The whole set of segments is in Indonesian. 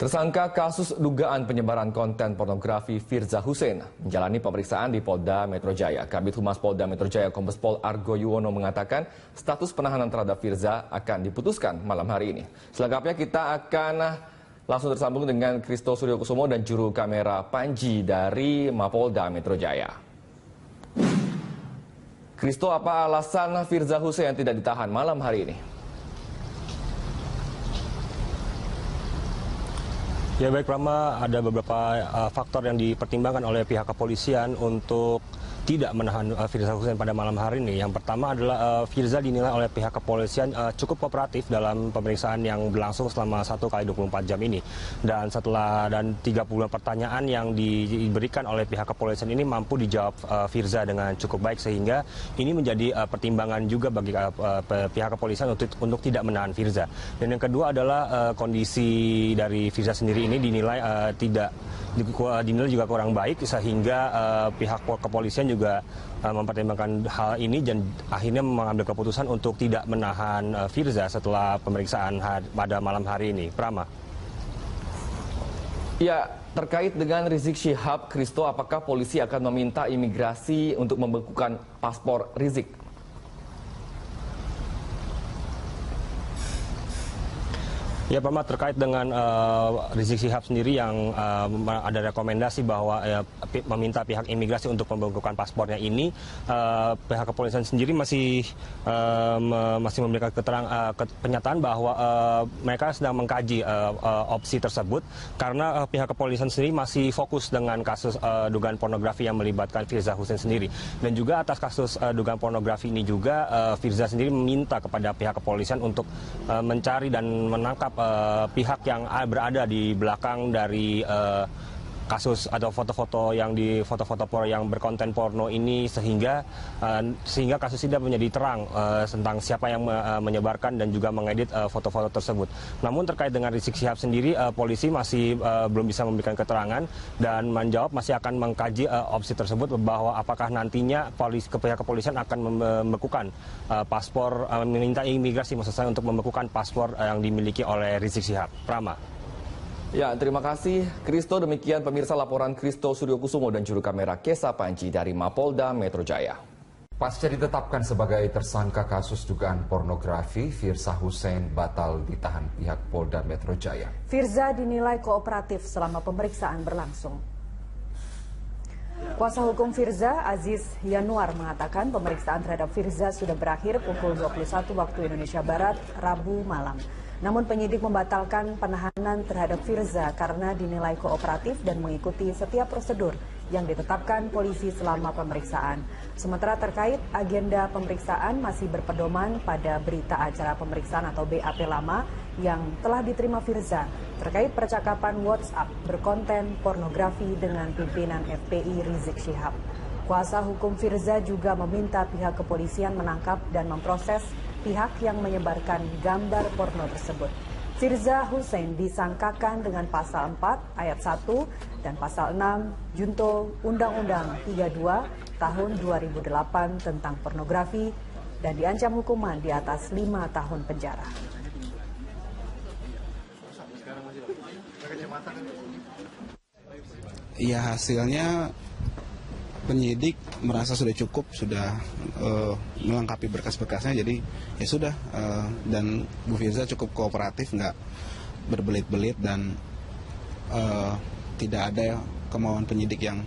Tersangka kasus dugaan penyebaran konten pornografi Firza Hussein menjalani pemeriksaan di Polda Metro Jaya. Kabid Humas Polda Metro Jaya Kombes Pol Argo Yuwono mengatakan status penahanan terhadap Firza akan diputuskan malam hari ini. Selengkapnya kita akan langsung tersambung dengan Kristo Suryokusumo dan juru kamera Panji dari Mapolda Metro Jaya. Kristo, apa alasan Firza Hussein tidak ditahan malam hari ini? Ya baik Rama, ada beberapa faktor yang dipertimbangkan oleh pihak kepolisian untuk tidak menahan Firza Hussein pada malam hari ini. Yang pertama adalah Firza dinilai oleh pihak kepolisian cukup kooperatif dalam pemeriksaan yang berlangsung selama 1x24 jam ini. Dan setelah 30 pertanyaan yang diberikan oleh pihak kepolisian ini mampu dijawab Firza dengan cukup baik, sehingga ini menjadi pertimbangan juga bagi pihak kepolisian untuk tidak menahan Firza. Dan yang kedua adalah kondisi dari Firza sendiri ini dinilai dinilai juga kurang baik, sehingga pihak kepolisian juga mempertimbangkan hal ini dan akhirnya mengambil keputusan untuk tidak menahan Firza setelah pemeriksaan pada malam hari ini. Prama. Ya, terkait dengan Rizik Syihab, Kristo, apakah polisi akan meminta imigrasi untuk membekukan paspor Rizik? Ya Pak, terkait dengan Rizik Syihab sendiri yang ada rekomendasi bahwa meminta pihak imigrasi untuk membekukan paspornya ini, pihak kepolisian sendiri masih memberikan pernyataan bahwa mereka sedang mengkaji opsi tersebut karena pihak kepolisian sendiri masih fokus dengan kasus dugaan pornografi yang melibatkan Firza Hussein sendiri. Dan juga atas kasus dugaan pornografi ini juga Firza sendiri meminta kepada pihak kepolisian untuk mencari dan menangkap pihak yang berada di belakang dari kasus atau foto-foto yang berkonten porno ini, sehingga kasus ini menjadi terang tentang siapa yang menyebarkan dan juga mengedit foto-foto tersebut. Namun terkait dengan Rizik Syihab sendiri, polisi masih belum bisa memberikan keterangan dan menjawab masih akan mengkaji opsi tersebut, bahwa apakah nantinya pihak kepolisian akan membekukan paspor, meminta imigrasi maksud saya untuk membekukan paspor yang dimiliki oleh Rizik Syihab. Prama. Ya, terima kasih Kristo. Demikian pemirsa laporan Kristo Suryokusumo dan juru kamera Kesa Panji dari Mapolda Metro Jaya. Pasca ditetapkan sebagai tersangka kasus dugaan pornografi, Firza Hussein batal ditahan pihak Polda Metro Jaya. Firza dinilai kooperatif selama pemeriksaan berlangsung. Kuasa hukum Firza, Aziz Yanuar, mengatakan pemeriksaan terhadap Firza sudah berakhir pukul 21 waktu Indonesia Barat, Rabu malam. Namun penyidik membatalkan penahanan terhadap Firza karena dinilai kooperatif dan mengikuti setiap prosedur yang ditetapkan polisi selama pemeriksaan. Sementara terkait agenda pemeriksaan masih berpedoman pada berita acara pemeriksaan atau BAP lama yang telah diterima Firza terkait percakapan WhatsApp berkonten pornografi dengan pimpinan FPI Rizik Syihab. Kuasa hukum Firza juga meminta pihak kepolisian menangkap dan memproses pihak yang menyebarkan gambar porno tersebut. Firza Hussein disangkakan dengan pasal 4 ayat 1 dan pasal 6 Junto Undang-Undang 32 tahun 2008 tentang pornografi dan diancam hukuman di atas 5 tahun penjara. Iya, hasilnya penyidik merasa sudah cukup, sudah melengkapi berkas-berkasnya, jadi ya sudah, dan Bu Firza cukup kooperatif, nggak berbelit-belit dan tidak ada kemauan penyidik yang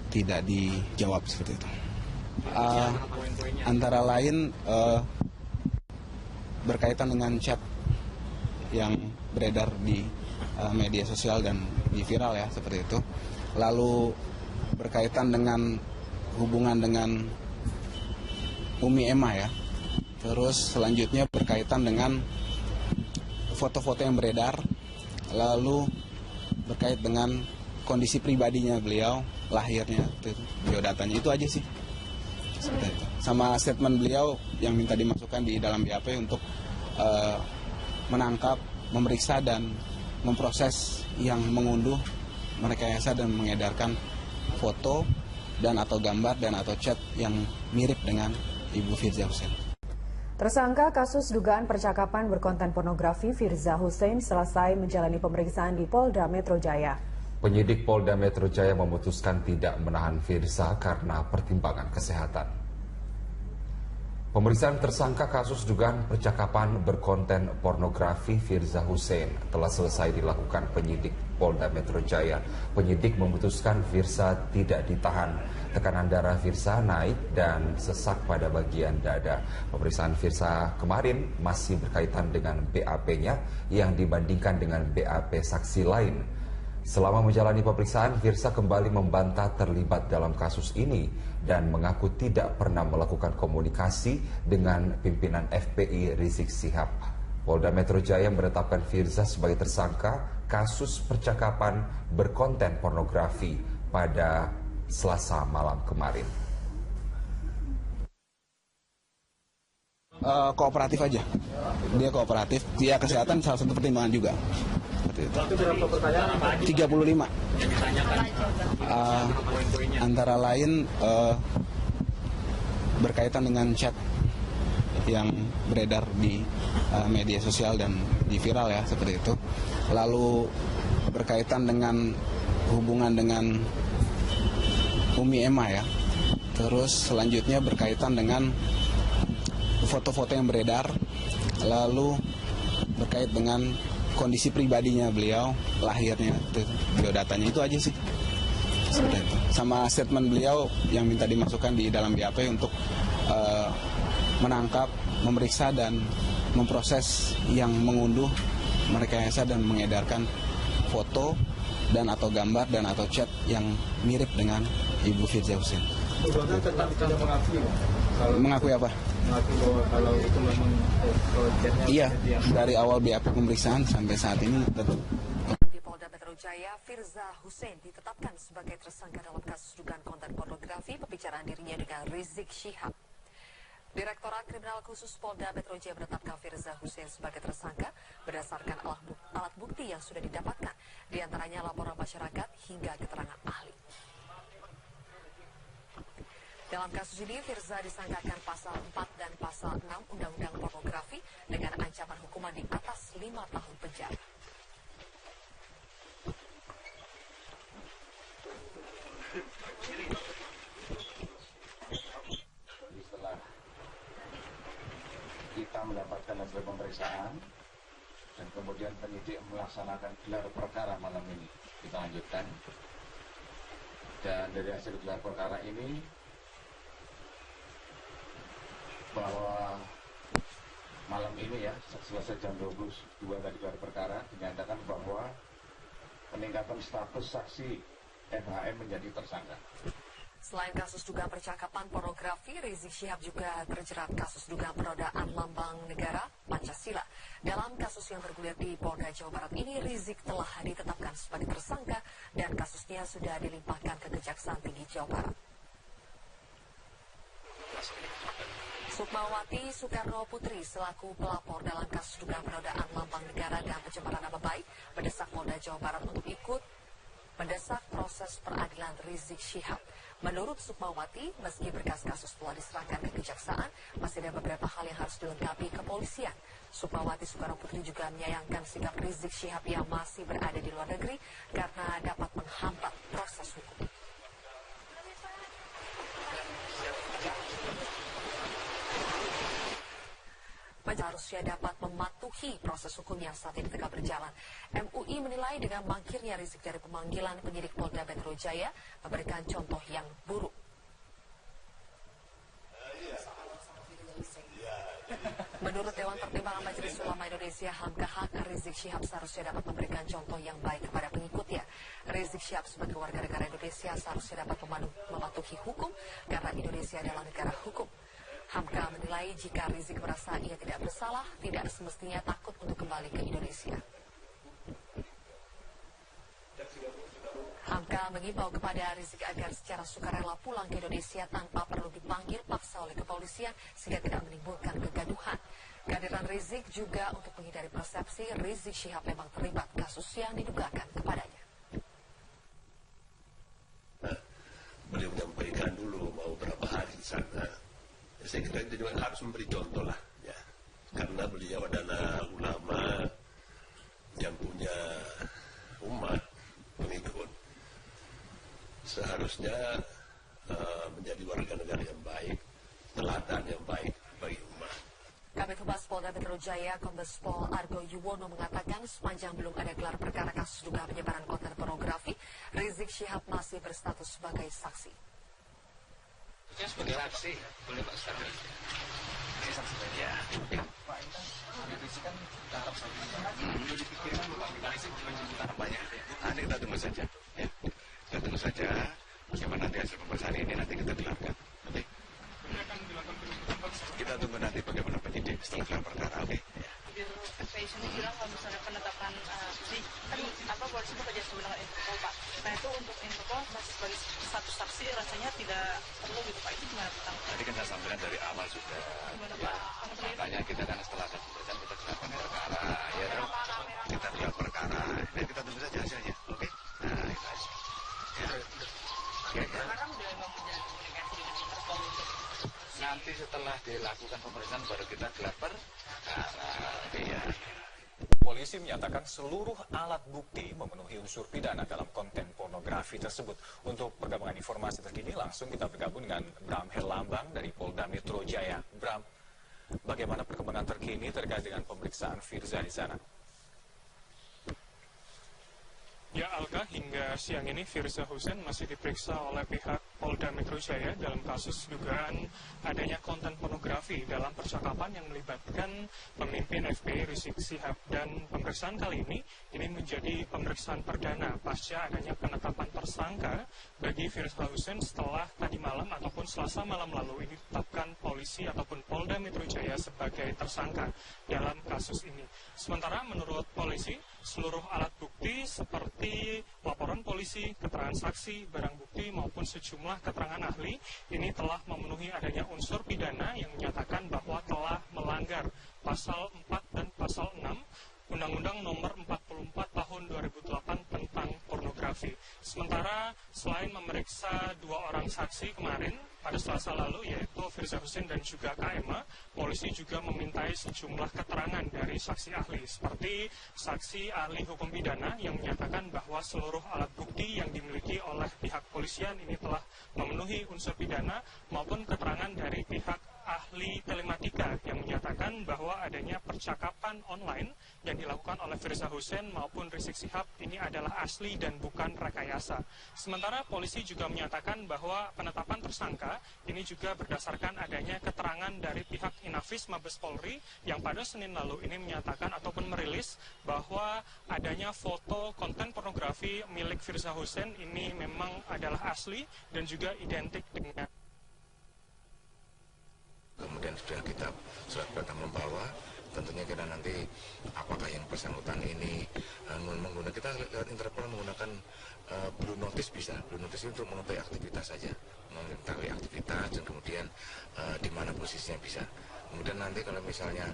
tidak dijawab seperti itu. Antara lain berkaitan dengan chat yang beredar di media sosial dan di viral ya seperti itu, lalu berkaitan dengan hubungan dengan Umi Emma ya. Terus selanjutnya berkaitan dengan foto-foto yang beredar, lalu berkait dengan kondisi pribadinya beliau, lahirnya, biodatanya, itu aja sih. Seperti itu. Sama statement beliau yang minta dimasukkan di dalam BAP untuk menangkap, memeriksa dan memproses yang mengunduh, merekayasa dan mengedarkan foto dan atau gambar dan atau chat yang mirip dengan Ibu Firza Hussein. Tersangka kasus dugaan percakapan berkonten pornografi Firza Hussein selesai menjalani pemeriksaan di Polda Metro Jaya. Penyidik Polda Metro Jaya memutuskan tidak menahan Firza karena pertimbangan kesehatan. Pemeriksaan tersangka kasus dugaan percakapan berkonten pornografi Firza Hussein telah selesai dilakukan penyidik Polda Metro Jaya. Penyidik memutuskan Firza tidak ditahan. Tekanan darah Firza naik dan sesak pada bagian dada. Pemeriksaan Firza kemarin masih berkaitan dengan BAP-nya yang dibandingkan dengan BAP saksi lain. Selama menjalani pemeriksaan, Firza kembali membantah terlibat dalam kasus ini dan mengaku tidak pernah melakukan komunikasi dengan pimpinan FPI Rizik Syihab. Polda Metro Jaya menetapkan Firza sebagai tersangka kasus percakapan berkonten pornografi pada Selasa malam kemarin. Kooperatif aja. Dia kooperatif. Dia kesehatan salah satu pertimbangan juga. Waktu berapa pertanyaan? 35. Antara lain berkaitan dengan chat yang beredar di media sosial dan di viral ya seperti itu. Lalu berkaitan dengan hubungan dengan Umi Emma ya. Terus selanjutnya berkaitan dengan foto-foto yang beredar, lalu berkait dengan kondisi pribadinya beliau, lahirnya, biodatanya, itu aja sih. Seperti itu. Sama statement beliau yang minta dimasukkan di dalam BAP untuk menangkap, memeriksa dan memproses yang mengunduh, merekayasa dan mengedarkan foto dan atau gambar dan atau chat yang mirip dengan Ibu Firza Hussein. Tetap tidak mengakui. Mengakui apa? Mengakui bahwa kalau itu memang chatnya. Iya, dari awal BAP pemeriksaan sampai saat ini tetap. Di Polda Metro Jaya, Firza Hussein ditetapkan sebagai tersangka dalam kasus dugaan konten pornografi pembicaraan dirinya dengan Rizik Syihab. Direktorat Kriminal Khusus Polda Metro Jaya menetapkan Firza Hussein sebagai tersangka berdasarkan alat bukti yang sudah didapatkan, diantaranya laporan masyarakat hingga keterangan ahli. Dalam kasus ini, Firza disangkakan pasal 4 dan pasal 6 Undang-Undang Pornografi dengan ancaman hukuman di atas 5 tahun penjara. Setelah kita mendapatkan hasil pemeriksaan dan kemudian penyidik melaksanakan gelar perkara malam ini, kita lanjutkan. Dan dari hasil gelar perkara ini bahwa malam ini ya selesai jam 22 tadi gelar perkara dinyatakan bahwa peningkatan status saksi MHM menjadi tersangka. Selain kasus dugaan percakapan pornografi, Rizik Syihab juga terjerat kasus dugaan penodaan lambang negara Pancasila. Dalam kasus yang bergulir di Polda Jawa Barat ini, Rizik telah ditetapkan sebagai tersangka dan kasusnya sudah dilimpahkan ke Kejaksaan Tinggi Jawa Barat. Sukmawati Soekarno Putri selaku pelapor dalam kasus dugaan penodaan lambang negara dan pencemaran nama baik mendesak Polda Jawa Barat untuk ikut mendesak proses peradilan Rizik Syihab. Menurut Sukmawati, meski berkas kasus telah diserahkan ke kejaksaan, masih ada beberapa hal yang harus dilengkapi kepolisian. Sukmawati Soekarno Putri juga menyayangkan sikap Rizik Syihab yang masih berada di luar negeri karena dapat menghambat proses hukum. Harusnya dapat mematuhi proses hukum yang saat ini tengah berjalan. MUI menilai dengan mangkirnya Rizik dari pemanggilan, penyidik Polda Metro Jaya memberikan contoh yang buruk. Menurut Dewan Pertimbangan Majelis Ulama Indonesia (HAMKA), Rizik Syihab seharusnya dapat memberikan contoh yang baik kepada pengikutnya. Rizik Syihab sebagai warga negara Indonesia seharusnya dapat mematuhi hukum karena Indonesia adalah negara hukum. HAMKA menilai jika Rizik merasa ia tidak bersalah, tidak semestinya takut untuk kembali ke Indonesia. HAMKA mengimbau kepada Rizik agar secara sukarela pulang ke Indonesia tanpa perlu dipanggil paksa oleh kepolisian sehingga tidak menimbulkan kegaduhan. Kehadiran Rizik juga untuk menghindari persepsi Rizik Syihab memang terlibat kasus yang didugakan kepadanya. Beliau menyampaikan dulu mau berapa hari di sana. Saya kira itu juga harus memberi contoh lah. Ya. karena beliau adalah ulama yang punya umat pengikut, seharusnya menjadi warga negara yang baik, teladan yang baik bagi umat. Kabid Humas Polda Metro Jaya, Kombes Pol Argo Yuwono mengatakan sepanjang belum ada gelar perkara kasus dugaan penyebaran konten pornografi, Rizik Syihab masih berstatus sebagai saksi. Sebagai saksi, boleh Pak status? Sebagai saksi saja. Pak, ini Rizik kan ditarap saksi. Sudah dipikirkan Pak Rizik menjemput banyak. Nanti kita tunggu saja. Ya. Kita tunggu saja. Bagaimana nanti hasil pemeriksaan ini nanti kita gelarkan. Oke. Kita tunggu nanti bagaimana penyidik setelah gelar perkara. Oke. FPI sendiri bilang kalau misalnya penetapan kan polisi bekerja sama dengan Interpol Pak. Nah itu untuk Interpol masih sebagai satu saksi rasanya tidak perlu gitu Pak. Itu gimana Pak? Tadi kan saya sampaikan dari awal sudah. Gimana Pak? Makanya kita kan setelah ada pemeriksaan kita gelarkan perkara. Ya dong. Kita gelar perkara. Nah kita tunggu saja hasilnya. Oke. Nah itu aja. Ya. Karena kan udah memang menjalin komunikasi dengan Interpol untuk nanti setelah dilakukan pemeriksaan baru kita gelar perkara. Iya. Polisi menyatakan seluruh alat bukti memenuhi unsur pidana dalam konten pornografi tersebut. Untuk perkembangan informasi terkini langsung kita bergabung dengan Bram Herlambang dari Polda Metro Jaya. Bram, bagaimana perkembangan terkini terkait dengan pemeriksaan Firza di sana? Ya Alka, hingga siang ini Firza Husein masih diperiksa oleh pihak Polda Metro Jaya dalam kasus dugaan adanya konten pornografi dalam percakapan yang melibatkan pemimpin FPI Rizik Syihab. Dan pemeriksaan kali ini menjadi pemeriksaan perdana pasca adanya penetapan tersangka bagi Firza Husein setelah tadi malam ataupun Selasa malam lalu ini ditetapkan polisi ataupun Polda Metro Jaya sebagai tersangka dalam kasus ini. Sementara menurut polisi, seluruh alat bukti seperti laporan polisi, keterangan saksi, barang bukti maupun sejumlah keterangan ahli ini telah memenuhi adanya unsur pidana yang menyatakan bahwa telah melanggar pasal 4 dan pasal 6 Undang-Undang Nomor 44 Tahun 2008 tentang pornografi. Sementara selain memeriksa 2 orang saksi kemarin pada Selasa lalu yaitu Firza Husein dan juga KMA, polisi juga memintai sejumlah keterangan dari saksi ahli seperti saksi ahli hukum pidana yang menyatakan bahwa seluruh alat bukti yang dimiliki oleh pihak polisian ini telah memenuhi unsur pidana maupun keterangan dari pihak ahli telematika yang menyatakan bahwa adanya percakapan online yang dilakukan oleh Firza Husein maupun Rizik Syihab ini adalah asli dan bukan rekayasa. Sementara polisi juga menyatakan bahwa penetapan tersangka ini juga berdasarkan adanya keterangan dari pihak Inafis Mabes Polri yang pada Senin lalu ini menyatakan ataupun merilis bahwa adanya foto konten pornografi milik Firza Husein ini memang adalah asli dan juga identik dengan. Kemudian sudah kita surat perintah membawa, tentunya kita nanti apakah yang bersangkutan ini menggunakan, kita lewat Interpol menggunakan blue notice bisa, blue notice untuk mengetahui aktivitas saja, mengetahui aktivitas dan kemudian di mana posisinya bisa. Kemudian nanti kalau misalnya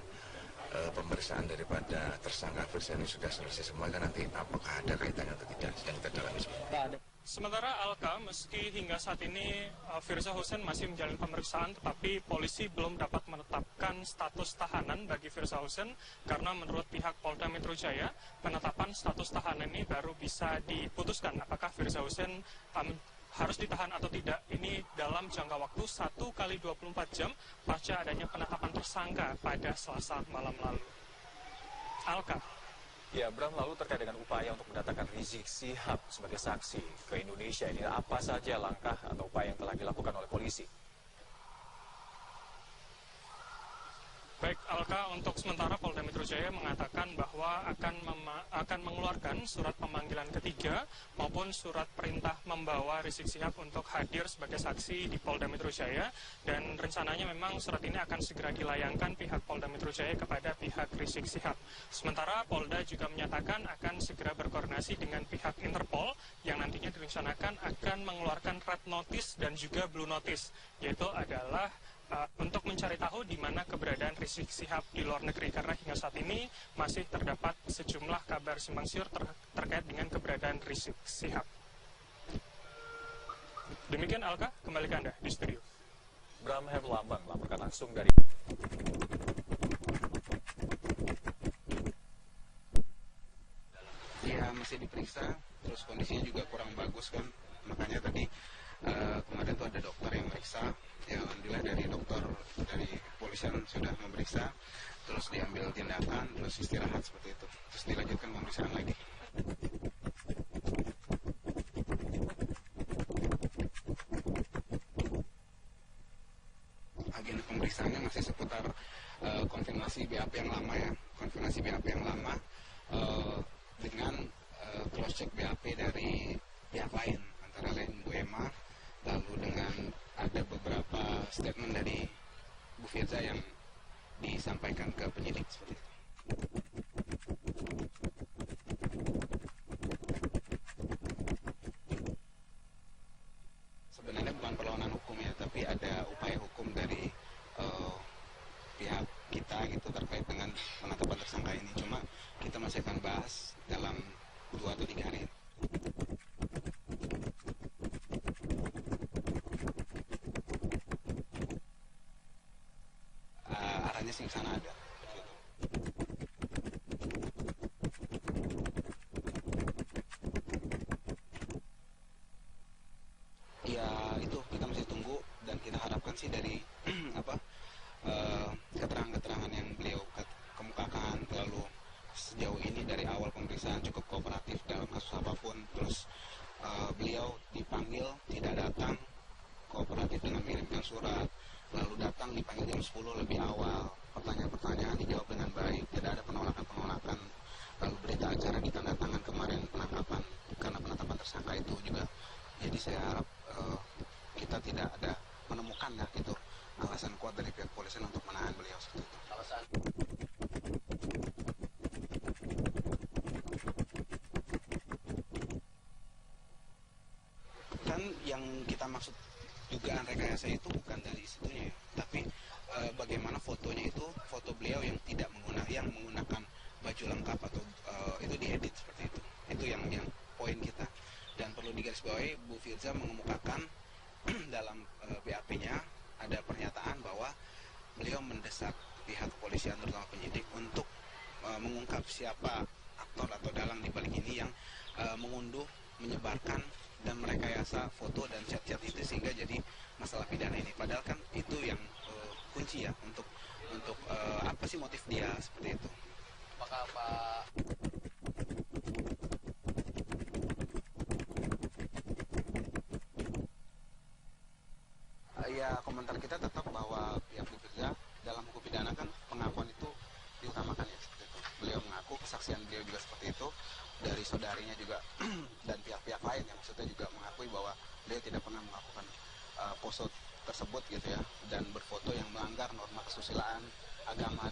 pemeriksaan daripada tersangka Firza ini sudah selesai semua, kan nanti apakah ada kaitannya atau tidak, sedang kita dalami semua. Sementara Alka, meski hingga saat ini Firza Husein masih menjalani pemeriksaan, tetapi polisi belum dapat menetapkan status tahanan bagi Firza Husein karena menurut pihak Polda Metro Jaya, penetapan status tahanan ini baru bisa diputuskan apakah Firza Husein harus ditahan atau tidak. Ini dalam jangka waktu 1 kali 24 jam pasca adanya penetapan tersangka pada Selasa malam lalu. Alka. Ya, Bram, lalu terkait dengan upaya untuk mendatangkan Rizik Syihab sebagai saksi ke Indonesia ini, apa saja langkah atau upaya yang telah dilakukan oleh polisi? Baik, Alka, untuk sementara Polda Metro Jaya mengatakan bahwa akan mengeluarkan surat pemanggilan ketiga maupun surat perintah membawa Rizik Syihab untuk hadir sebagai saksi di Polda Metro Jaya, dan rencananya memang surat ini akan segera dilayangkan pihak Polda Metro Jaya kepada pihak Rizik Syihab. Sementara Polda juga menyatakan akan segera berkoordinasi dengan pihak Interpol yang nantinya direncanakan akan mengeluarkan red notice dan juga blue notice, yaitu adalah untuk mencari tahu di mana keberadaan Rizik Syihab di luar negeri, karena hingga saat ini masih terdapat sejumlah kabar simpang siur terkait dengan keberadaan Rizik Syihab. Demikian Alka, kembali ke Anda di studio. Bram Herlambang melaporkan langsung dari masih diperiksa, terus kondisinya juga kurang bagus kan, makanya tadi kemarin tuh ada dokter yang meriksa, ya alhamdulillah dari dokter dari kepolisian sudah memeriksa, terus diambil tindakan, terus istirahat seperti itu, terus dilanjutkan pemeriksaan lagi. Agenda pemeriksaannya masih seputar konfirmasi BAP yang lama ya, konfirmasi BAP yang lama dengan cross check BAP dari pihak lain, antara lain Bu Emma, lalu dengan ada beberapa statement dari Bu Firza yang disampaikan ke penyidik seperti itu. Sebenarnya bukan perlawanan hukum ya, tapi ada upaya hukum dari pihak kita gitu terkait dengan penetapan tersangka ini. Cuma kita masih akan bahas dalam 2 atau 3 hari. Arahnya sih ke sana ada. Ya itu kita masih tunggu dan kita harapkan sih dari keterangan-keterangan yang beliau kemukakan, lalu sejauh ini dari awal pemeriksaan cukup kooperatif dalam kasus apapun, terus beliau dipanggil tidak datang, kooperatif dengan mengirimkan surat, lalu datang dipanggil jam 10 lebih awal, pertanyaan-pertanyaan dijawab dengan baik, tidak ada penolakan-penolakan, lalu berita acara ditandatangan kemarin penangkapan karena penetapan tersangka itu juga. Jadi saya harap kita tidak ada menemukan ya gitu alasan kuat dari pihak polisi untuk menahan beliau seperti itu. Alasan kan yang kita maksud dugaan rekayasa itu bukan dari situnya ya, tapi bagaimana fotonya itu foto beliau yang tidak menggunakan baju lengkap atau itu diedit seperti itu yang poin kita. Dan perlu digarisbawahi, Bu Firza mengemukakan dalam BAP-nya ada pernyataan bahwa beliau mendesak pihak kepolisian terutama penyidik untuk mengungkap siapa aktor atau dalang di balik ini yang mengunduh, menyebarkan dan merekayasa foto dan chat-chat itu sehingga jadi masalah pidana ini. Padahal kan itu yang kunci ya untuk apa sih motif dia seperti itu. Apakah Pak ya komentar kita tetap bahwa pihak Bu Firza dalam hukum pidana kan pengakuan itu diutamakan ya seperti itu. Beliau mengaku, kesaksian beliau juga seperti itu, dari saudarinya juga dan pihak-pihak lain yang maksudnya juga mengakui bahwa beliau tidak pernah melakukan pose tersebut gitu ya, dan berfoto yang melanggar norma kesusilaan agama